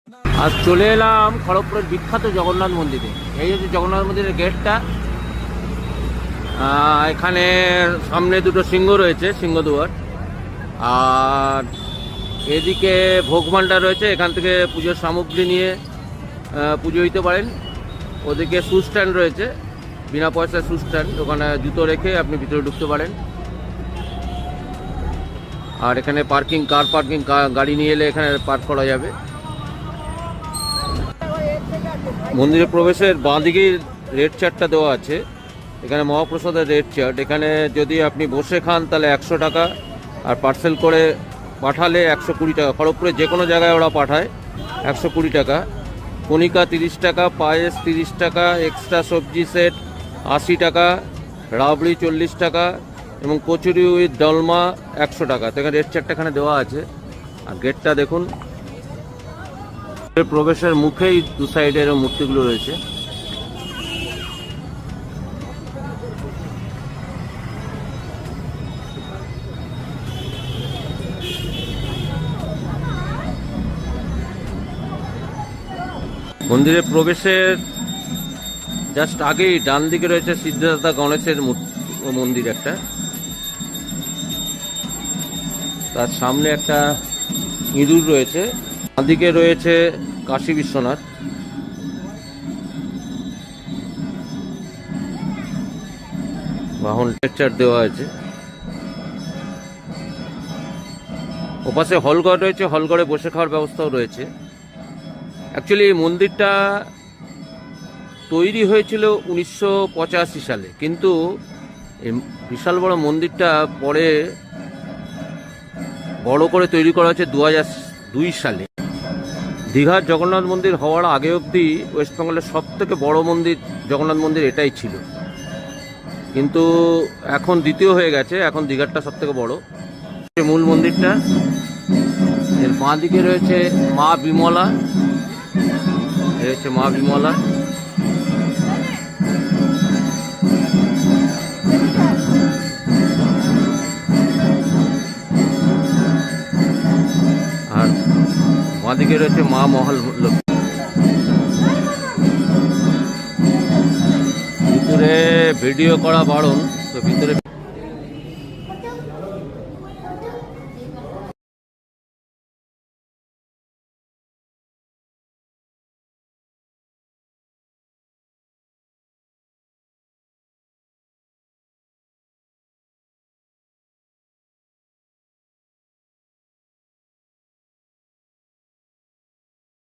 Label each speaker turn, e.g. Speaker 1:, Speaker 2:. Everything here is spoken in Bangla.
Speaker 1: আর চলে এলাম খড়গপুরের বিখ্যাত জগন্নাথ মন্দিরে। এই হচ্ছে জগন্নাথ মন্দিরের গেটটা। এখানে সামনে দুটো সিংহ রয়েছে, সিংহদুয়ার। আর এদিকে ভোগ ভাণ্ডার রয়েছে, এখান থেকে পুজোর সামগ্রী নিয়ে পুজো দিতে পারেন। ওদিকে শু স্ট্যান্ড রয়েছে, বিনা পয়সার শু স্ট্যান্ড, ওখানে জুতো রেখে আপনি ভিতরে ঢুকতে পারেন। আর এখানে পার্কিং, কার পার্কিং, গাড়ি নিয়ে এলে এখানে পার্ক করা যাবে। মন্দিরে প্রবেশের বাঁ দিকে রেড চার্টটা দেওয়া আছে, এখানে মহাপ্রসাদের রেড চার্ট। এখানে যদি আপনি বসে খান তাহলে 100 টাকা, আর পার্সেল করে পাঠালে 120 টাকা। খড়গপুরে যে কোনো জায়গায় ওরা পাঠায়, 120 টাকা। কণিকা 30 টাকা, পায়েস 30 টাকা, এক্সট্রা সবজি সেট 80 টাকা, রাবড়ি 40 টাকা এবং কচুরি উইথ ডলমা 100 টাকা। তো এখানে রেড চার্টটা এখানে দেওয়া আছে। আর গেটটা দেখুন, প্রবেশের মুখেই দু সাইডের মূর্তিগুলো রয়েছে। মন্দিরে প্রবেশের জাস্ট আগেই ডান দিকে রয়েছে সিদ্ধিদাতা গণেশের মন্দির একটা, তার সামনে একটা ইঁদুর রয়েছে। বাঁদিকে রয়েছে কাশী বিশ্বনাথ। বাহন লেকচার দেওয়া আছে। ওপাশে হলঘর রয়েছে, হলঘরে বসে খাওয়ার ব্যবস্থাও রয়েছে। অ্যাকচুয়ালি এই মন্দিরটা তৈরি হয়েছিল 1985 সালে, কিন্তু এই বিশাল বড় মন্দিরটা পরে বড় করে তৈরি করা হয়েছে 2002 সালে। দীঘার জগন্নাথ মন্দির হওয়ার আগে অবধি ওয়েস্টবেঙ্গলের সব থেকে বড় মন্দির জগন্নাথ মন্দির এটাই ছিল, কিন্তু এখন দ্বিতীয় হয়ে গেছে। এখন দীঘারটা সব থেকে বড়। মূল মন্দিরটা, এর বাঁ দিকে রয়েছে মা বিমলা। এই হচ্ছে মা বিমলা। আর বাঁ দিকে রয়েছে মা মহালক্ষ্মী। ভিতরে ভিডিও করা বারণ, তো ভিতরে